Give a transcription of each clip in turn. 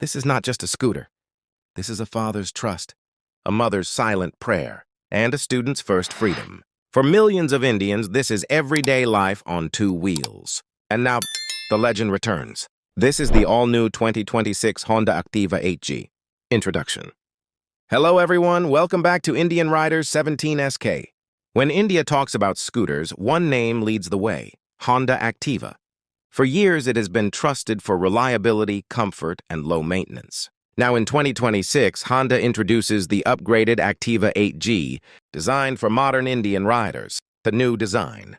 This is not just a scooter. This is a father's trust, a mother's silent prayer, and a student's first freedom. For millions of Indians, this is everyday life on two wheels. And now, the legend returns. This is the all-new 2026 Honda Activa 8G. Introduction. Hello everyone, welcome back to Indian Riders 17SK. When India talks about scooters, one name leads the way, Honda Activa. For years, it has been trusted for reliability, comfort, and low maintenance. Now in 2026, Honda introduces the upgraded Activa 8G, designed for modern Indian riders, the new design.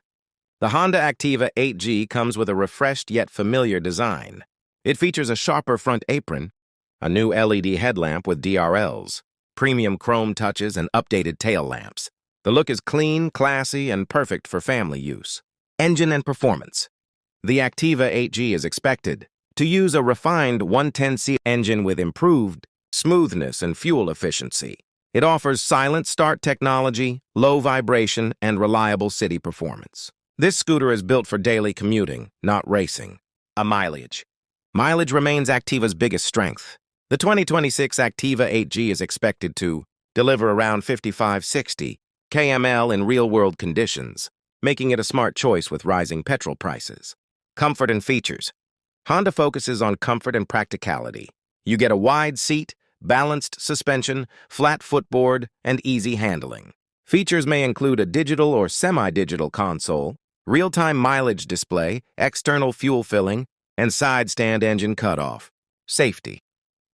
The Honda Activa 8G comes with a refreshed yet familiar design. It features a sharper front apron, a new LED headlamp with DRLs, premium chrome touches, and updated tail lamps. The look is clean, classy, and perfect for family use. Engine and performance. The Activa 8G is expected to use a refined 110cc engine with improved smoothness and fuel efficiency. It offers silent start technology, low vibration, and reliable city performance. This scooter is built for daily commuting, not racing. Mileage remains Activa's biggest strength. The 2026 Activa 8G is expected to deliver around 55-60 kml in real-world conditions, making it a smart choice with rising petrol prices. Comfort and features. Honda focuses on comfort and practicality. You get a wide seat, balanced suspension, flat footboard, and easy handling. Features may include a digital or semi-digital console, real-time mileage display, external fuel filling, and side stand engine cutoff. Safety.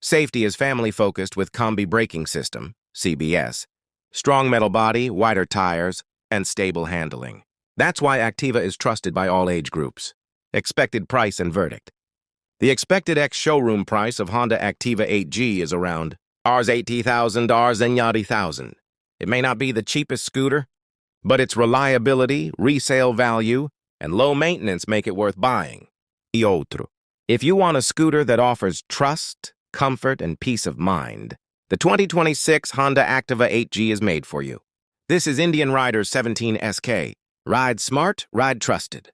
Safety is family-focused with combi braking system, CBS, strong metal body, wider tires, and stable handling. That's why Activa is trusted by all age groups. Expected price and verdict. The expected ex-showroom price of Honda Activa 8G is around Rs 80,000, Rs 90,000. It may not be the cheapest scooter, but its reliability, resale value, and low maintenance make it worth buying. Y otro. If you want a scooter that offers trust, comfort, and peace of mind, the 2026 Honda Activa 8G is made for you. This is Indian Riders 17SK. Ride smart, ride trusted.